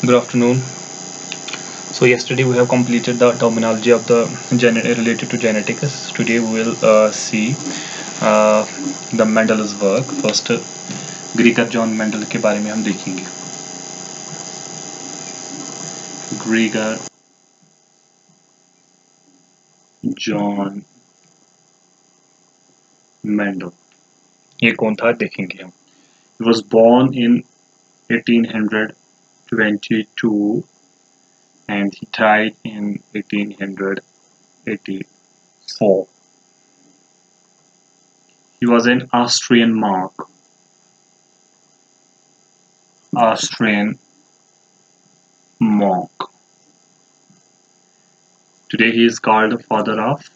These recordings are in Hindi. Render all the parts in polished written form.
Good afternoon. So yesterday we have completed the terminology of the related to genetics. Today we will see uh, the Mendel's work. First, Gregor John Mendel के बारे में हम देखेंगे. ग्रीगर जॉन मेंडल ये कौन था देखेंगे हम. He was born in 1822 and he died in 1884. He was an Austrian monk. Today he is called the father of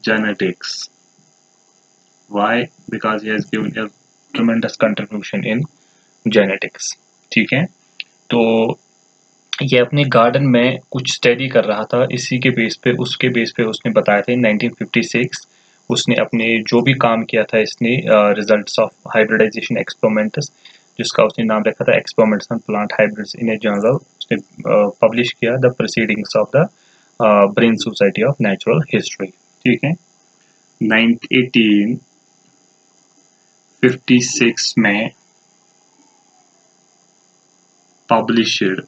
genetics. Why? Because he has given a tremendous contribution in genetics. ठीक है, तो ये अपने गार्डन में कुछ स्टडी कर रहा था. इसी के बेस पे उसके बेस पे उसने बताया था 1956 उसने अपने जो भी काम किया था इसने रिजल्ट्स ऑफ हाइब्रिडाइजेशन एक्सपेरिमेंट्स जिसका उसने नाम रखा था experiments on plant hybrids in A journal उसने पब्लिश किया the proceedings of the brain society of natural history. ठीक है, 1856 में published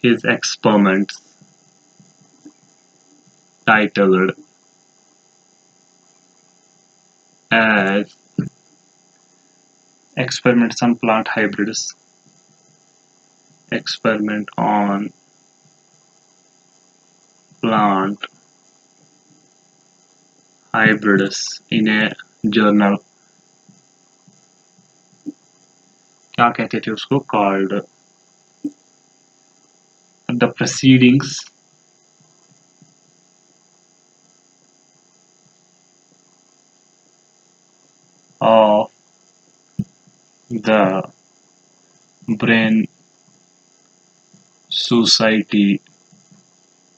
his experiments titled as Experiments on Plant Hybrids, Experiment on Plant Hybrids in a Journal. क्या कहते थे उसको? Called the Proceedings of the Brain Society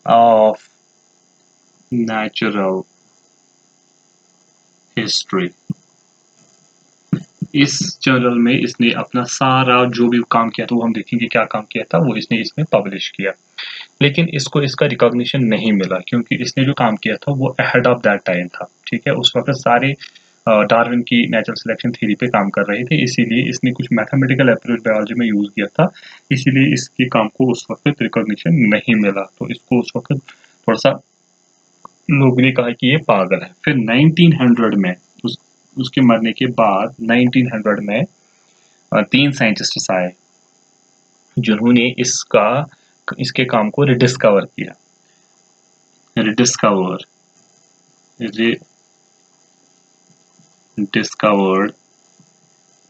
of Natural History. इस जर्नल में इसने अपना सारा जो भी काम किया था वो हम देखेंगे क्या काम किया था वो इसने इसमें पब्लिश किया. लेकिन इसको इसका रिकॉग्निशन नहीं मिला क्योंकि इसने जो काम किया था वो अहेड ऑफ दैट टाइम था. ठीक है, उस वक्त सारे डार्विन की नेचुरल सिलेक्शन थ्योरी पे काम कर रहे थे, इसीलिए इसने कुछ मैथमेटिकल अप्रोच बायोलॉजी में यूज किया था, इसीलिए इसके काम को उस वक्त रिकॉग्निशन नहीं मिला. तो इसको उस वक्त थोड़ा सा लोगों ने कहा कि ये पागल है. फिर 1900 में उसके मरने के बाद 1900 में 3 साइंटिस्ट आए जिन्होंने इसके काम को रिडिस्कवर किया. Discovered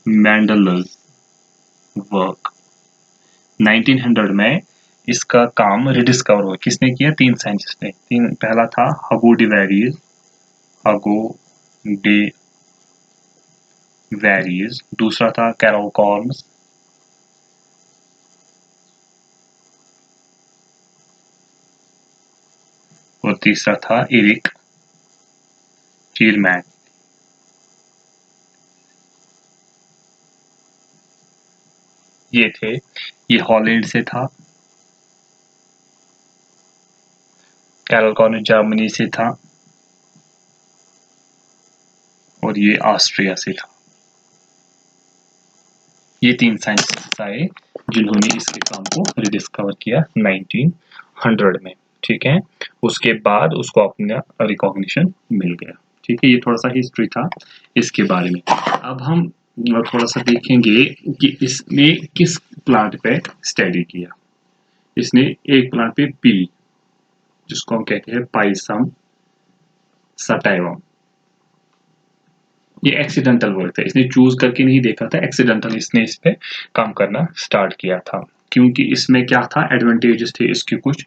Mendel's work. 1900 में इसका काम रिडिस्कवर हुआ. किसने किया? 3 साइंटिस्ट ने. पहला था हगो डे वेरीज, दूसरा था कैरोल कॉर्म्स और तीसरा था एरिक शीरमैन. ये हॉलैंड से था, कैरोल कॉर्म्स जर्मनी से था और ये ऑस्ट्रिया से था. ये 3 साइंटिस्ट आए जिन्होंने इसके काम को रिडिस्कवर किया 1900 में. ठीक है, उसके बाद उसको अपना रिकॉग्निशन मिल गया. ठीक है, ये थोड़ा सा हिस्ट्री था इसके बारे में. अब हम थोड़ा सा देखेंगे कि इसने किस प्लांट पे स्टडी किया. इसने एक प्लांट पे पी जिसको हम कहते हैं पाइसम सटाइवम. ये एक्सीडेंटल वर्क था, इसने चूज करके नहीं देखा था, एक्सीडेंटल इसने इस पे काम करना स्टार्ट किया था. क्योंकि इसमें क्या था, एडवांटेजेस थे इसके कुछ.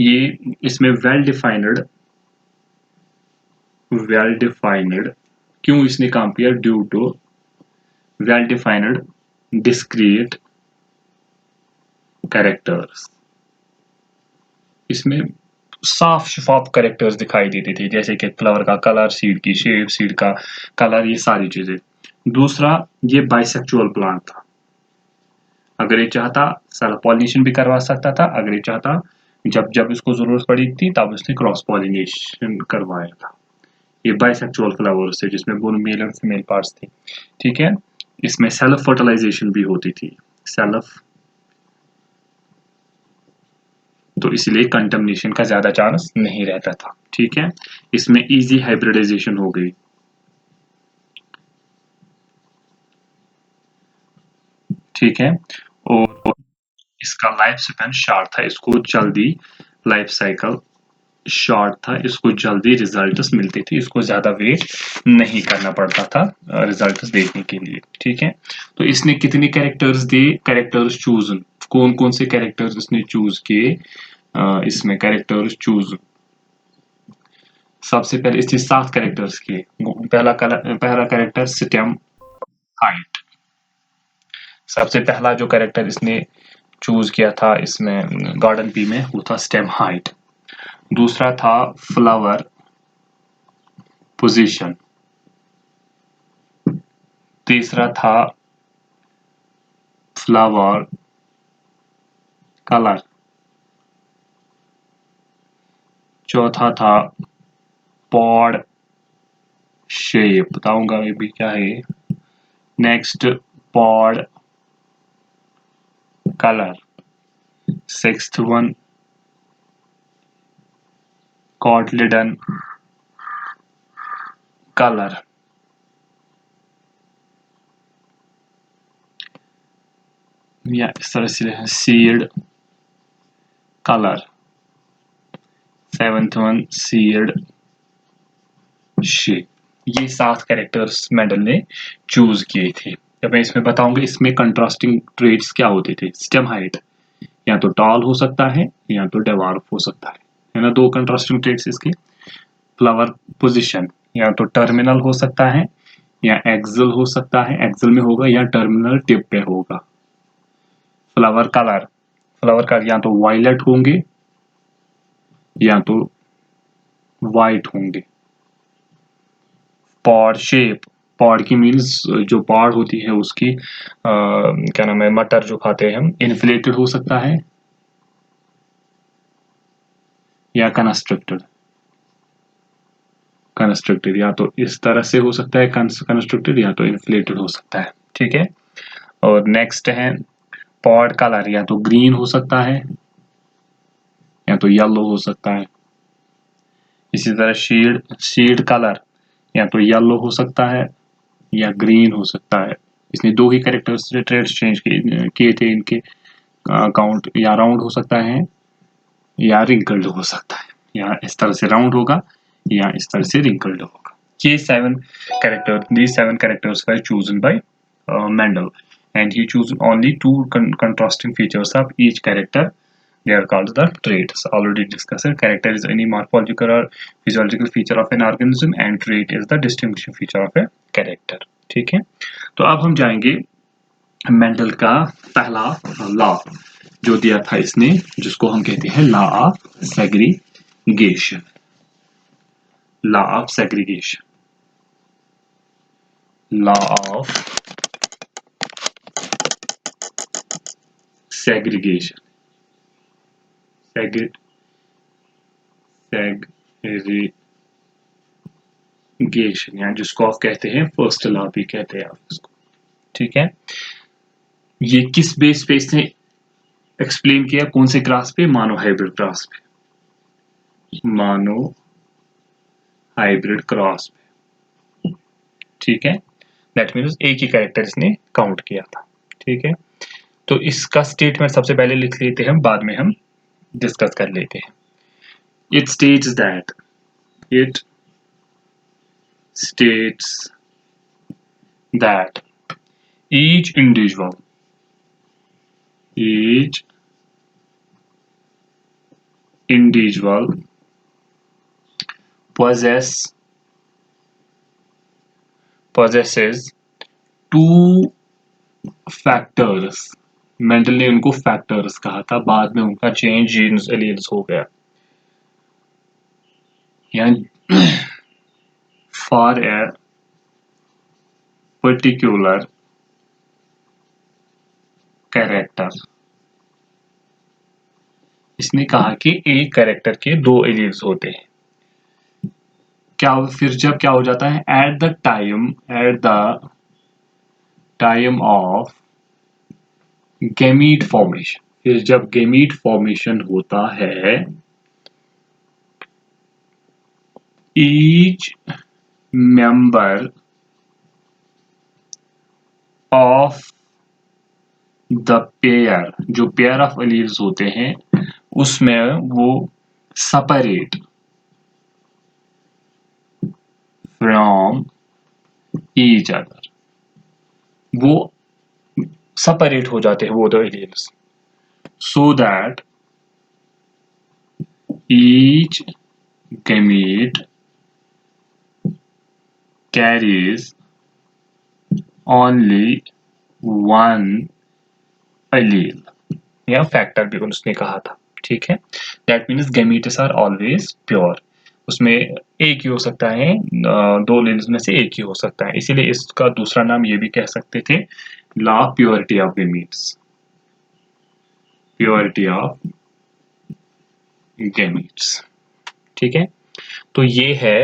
ये इसमें वेल डिफाइंड क्यों इसने काम किया? Due to well defined discrete characters. इसमें साफ शफाफ कैरेक्टर्स दिखाई देते थे, जैसे कि फ्लावर का कलर, सीड की शेप, सीड का कलर, ये सारी चीजें। दूसरा, ये बाइसेक्चुअल प्लांट था। अगर ये चाहता सेल्फ पॉलिनेशन भी करवा सकता था, अगर ये चाहता जब जब इसको जरूरत पड़ी थी तब उसने क्रॉस पॉलिनेशन करवाया था। ये बाइसेक्चुअल फ्लावर्स थे जिसमें बोथ मेल और फीमेल पार्ट्स थे। ठीक है, इसमें सेल्फ फर्टिलाइजेशन भी होती थी, सेल्फ, तो इसलिए कंटमिनेशन का ज्यादा चांस नहीं रहता था। ठीक है, इसमें इजी हाइब्रिडाइजेशन हो गई। ठीक है, और इसका लाइफ स्पैन शॉर्ट था, इसको जल्दी लाइफ साइकिल शॉर्ट था, इसको जल्दी रिजल्ट्स मिलते थे, इसको ज्यादा वेट नहीं करना पड़ता था रिजल्ट्स देखने के लिए। ठीक है, तो इसने कितने कैरेक्टर्स दिए, कैरेक्टर्स चूज, कौन कौन से कैरेक्टर्स इसने चूज किए, इसमें कैरेक्टर्स चूज, सबसे पहले इसने 7 कैरेक्टर्स किए। पहला कैरेक्टर स्टेम हाइट, सबसे पहला जो कैरेक्टर इसने चूज किया था इसमें गार्डन पी में, वो था स्टेम हाइट। दूसरा था फ्लावर पोजीशन। तीसरा था फ्लावर कलर। चौथा था पॉड शेप, बताऊंगा ये भी क्या है। Next, pod colour. Sixth one, cotyledon colour. या इस तरह से seed colour. Seventh one, seed shape. ये 7 कैरेक्टर्स मेंडल ने चूज किए थे। जब मैं इसमें बताऊंगा इसमें कंट्रास्टिंग ट्रेड्स क्या होते थे। स्टेम हाइट या तो टॉल हो सकता है या तो डेवार्फ हो सकता है ना, 2 कंट्रास्टिंग ट्रेड्स इसके। फ्लावर पोजीशन या तो टर्मिनल हो सकता है या एक्सल हो सकता है, एक्सल में होगा या टर्मिनल टिप पे होगा। फ्लावर कलर, फ्लावर कलर या तो वायलेट होंगे या तो वाइट होंगे। पॉड शेप, पॉड की मीन्स जो पॉड होती है उसकी क्या नाम है, मटर जो खाते हैं हम, इन्फ्लेटेड हो सकता है या कंस्ट्रक्टेड। कंस्ट्रक्टेड या तो इस तरह से हो सकता है कंस्ट्रक्टेड या तो इन्फ्लेटेड हो सकता है। ठीक है, और नेक्स्ट है पॉड कलर, या तो ग्रीन हो सकता है या तो येलो हो सकता है। इसी तरह शीड कलर या तो येलो हो सकता है या ग्रीन हो सकता है। इसने 2 ही कैरेक्टर्स ट्रेड्स चेंज किए थे इनके। काउंट या राउंड हो सकता है या रिंकल्ड हो सकता है, या इस तरह से राउंड होगा या इस तरह से रिंकल्ड होगा। ये 7 characters were chosen by Mendel, and he chose only 2 contrasting features of each character. They are called the traits. Already discussed. Character is any morphological or physiological feature of an organism, and trait is the distinguishing feature of a character. ठीक है, तो अब हम जाएंगे मेंडल का पहला लॉ जो दिया था इसने, जिसको हम कहते हैं law of segregation. Law of segregation, law of segregation, segregation, या जिसको आप कहते हैं फर्स्ट लॉ भी कहते हैं आप इसको। ठीक है, ये किस बेस पे इसने एक्सप्लेन किया, कौन से क्लास पे, मानो हाइब्रिड क्रॉस पे, मानो हाइब्रिड क्रॉस पे। ठीक है, दैट मीन्स एक ही कैरेक्टर इसने काउंट किया था। ठीक है, तो इसका स्टेटमेंट सबसे पहले लिख लेते हैं, बाद में हम डिस्कस कर लेते हैं। It states that, it states that each individual possesses 2 factors। Mendel ने उनको फैक्टर्स कहा था, बाद में उनका चेंज जीन्स एलियंस हो गया। या फॉर ए पर्टिकुलर कैरेक्टर, इसने कहा कि एक कैरेक्टर के दो एलील्स होते हैं। क्या फिर जब क्या हो जाता है, at the time of gamete formation, फिर जब गैमीट फॉर्मेशन होता है, each member of the pair, जो पेयर ऑफ एलील्स होते हैं उसमें वो सेपरेट फ्रॉम ईच अदर, वो सेपरेट हो जाते हैं वो दो alleles, so that each gamete carries only one allele, या फैक्टर भी उसने कहा था, ठीक है। That means gametes are always pure, उसमें एक ही हो सकता है, दो एलील्स में से एक ही हो सकता है, इसीलिए इसका दूसरा नाम ये भी कह सकते थे, law purity of gametes, purity of gametes, ठीक है। तो ये है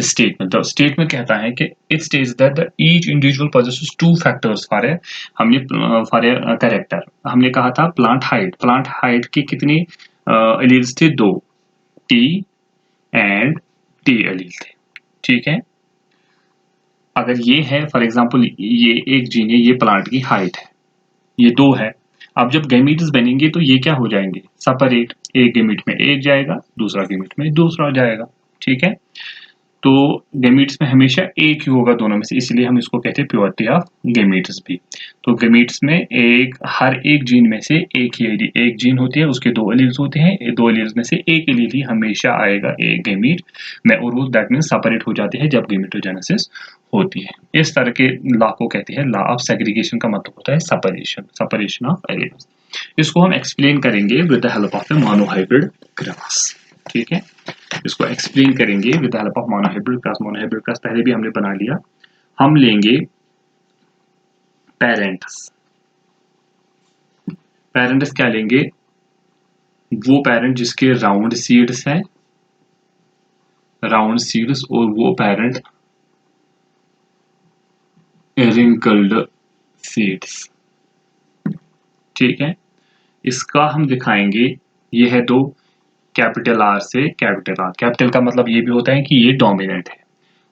स्टेटमेंट। तो स्टेटमेंट कहता है कि it states that the each individual possesses two factors for a, हमने फॉर ए कैरेक्टर, हमने कहा था प्लांट हाइट के कितने एलील्स थे, दो, टी एंड टी एलील थे, ठीक है। अगर ये है फॉर एग्जांपल, ये एक जीन है, ये प्लांट की हाइट है, ये दो है, अब जब गैमीट्स बनेंगे तो ये क्या हो जाएंगे, सेपरेट, एक गैमीट में एक जाएगा, दूसरा गैमीट में दूसरा जाएगा, ठीक है। तो गैमीट्स में हमेशा एक ही होगा दोनों में से, इसलिए हम इसको कहते हैं प्योरिटी ऑफ गैमीट्स भी। तो गैमीट्स में हर एक जीन में से एक जीन होती है, उसके दो एलील्स होते हैं, दो एलील्स में से एक एलील ही हमेशा आएगा एक गैमीट में, और वो दैट मीन्स सेपरेट हो जाते हैं जब गैमेटोजेनेसिस होती है। इस तरह के लॉ को कहते हैं लॉ ऑफ सेग्रीगेशन, का मतलब होता है सेपरेशन ऑफ एलील्स। इसको हम एक्सप्लेन करेंगे with the help of A monohybrid grass, ठीक है। इसको एक्सप्लेन करेंगे with the help of monohybrid class. Monohybrid class पहले भी हमने बना लिया। हम लेंगे पेरेंट्स। पेरेंट्स क्या लेंगे, वो पेरेंट जिसके राउंड सीड्स है, राउंड सीड्स, और वो पेरेंट रिंकल्ड सीड्स, ठीक है। इसका हम दिखाएंगे, ये है दो, कैपिटल आर से कैपिटल आर, कैपिटल का मतलब ये भी होता है कि ये डोमिनेंट है,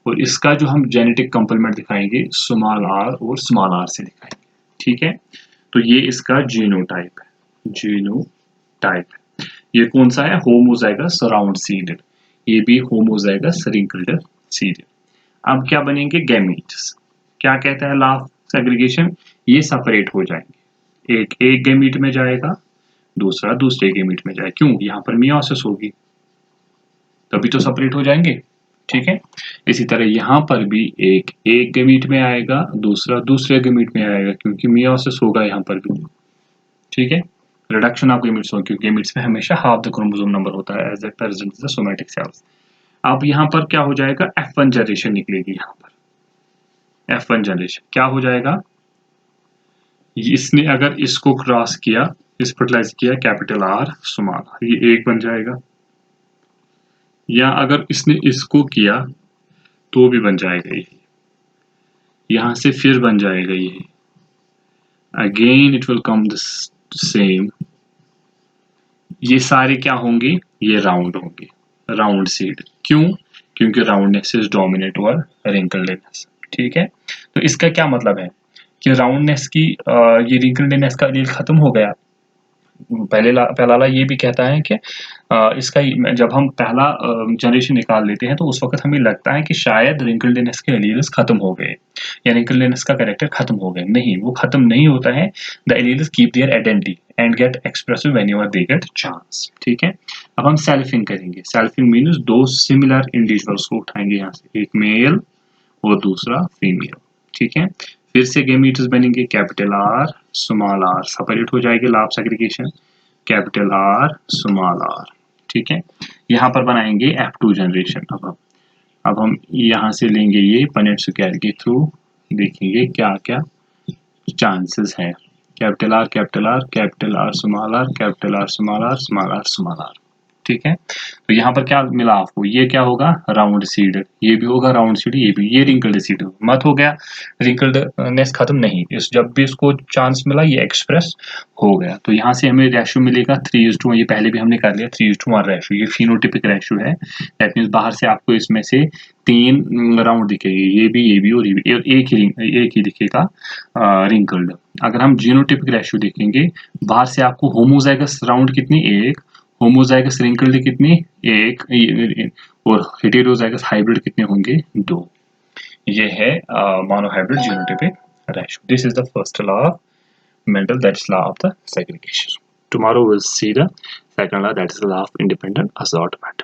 और इसका जो हम जेनेटिक कंप्लीमेंट दिखाएंगे स्मॉल आर और स्मॉल आर से दिखाएंगे, ठीक है। तो ये इसका जीनोटाइप है, जीनोटाइप है। ये कौन सा है, होमोजाइगस राउंड सीडेड, ये भी होमोजाइगस रिंकल्ड सीडेड। अब क्या बनेंगे, गैमीट्स। क्या कहता है लॉ ऑफ सेग्रीगेशन, ये सेपरेट हो जाएंगे, एक एक गैमीट में जाएगा, दूसरा दूसरे गैमीट में जाएगा, क्यों, यहाँ पर मियोसिस होगी तभी तो सेपरेट हो जाएंगे, ठीक है। इसी तरह यहाँ पर भी एक एक गैमीट में आएगा, दूसरा दूसरे गैमीट में आएगा, क्योंकि मियोसिस होगा यहाँ पर भी, ठीक है। रिडक्शन ऑफ गैमीट्स हो, क्योंकि गैमीट्स में हमेशा हाफ द क्रोमोसोम नंबर होता है as a present the somatic cells. अब यहाँ पर क्या हो जाएगा, F1 जनरेशन निकलेगी, यहाँ पर F1 जनरेशन क्या हो जाएगा, इसने अगर इसको क्रॉस किया, इस फर्टिलाइज किया, कैपिटल आर स्मॉल आर, ये एक बन जाएगा, या अगर इसने इसको किया तो भी बन जाएगा ये, यहां से फिर बन जाएगा ये, again it will come the same. ये सारे क्या होंगे, ये राउंड होंगे, राउंड सीड, क्यों, क्योंकि राउंडनेस इज डोमिनेट ओवर रिंकल्डनेस, ठीक है। तो इसका क्या मतलब है कि राउंडनेस की ये रिंकल्डनेस का एलील खत्म हो गया। पहला ला ये भी कहता है कि इसका जब हम पहला जनरेशन निकाल लेते हैं तो उस वक्त हमें लगता है कि शायद रिंकल्डनेस के एलील्स खत्म हो गए या रिंकल्डनेस का कैरेक्टर खत्म हो गए, नहीं, वो खत्म नहीं होता है। The alleles keep their identity and get expressive whenever they get chance, ठीक है। अब हम सेल्फिंग करेंगे। सेल्फिंग मीन्स दो सिमिलर इंडिविजुअल्स को उठाएंगे यहाँ से, एक मेल और दूसरा फीमेल, ठीक है। फिर से गैमीट्स बनेंगे, capital R small R, separate हो जाएगी law of segregation, capital R small R, ठीक है। यहाँ पर बनाएंगे F2 जनरेशन। अब हम यहाँ से लेंगे ये पनेट स्क्वायर के थ्रू, देखेंगे क्या क्या चांसेस हैं। Capital R capital R capital R small R capital R small R small R small R, ठीक है। तो यहाँ पर क्या मिला आपको, ये क्या होगा, राउंड सीड, ये भी होगा राउंड सीड, ये भी, ये रिंकल्ड सीड मत हो गया, रिंकल्डनेस खत्म नहीं, इस जब भी इसको चांस मिला ये एक्सप्रेस हो गया। तो यहाँ से हमें रेशियो मिलेगा 3:1, ये पहले भी हमने कर लिया 3:1 रेशियो, ये फिनोटिपिक रेशियो है। दैट मीन्स बाहर से आपको इसमें से 3 राउंड दिखेंगे, ये भी और ये भी, एक ही दिखेगा रिंकल्ड। अगर हम जीनोटिपिक रेशियो देखेंगे, बाहर से आपको होमोजाइगस राउंड कितनी, 1, होमोजाइगस रिंकल्ड कितनी, 1, और हेटेरोजाइगस हाइब्रिड कितने होंगे, 2। ये है monohybrid genotypic ratio. This is the first law of Mendel, that is law of the segregation. Tomorrow we'll see the second law, that is the law of independent assortment.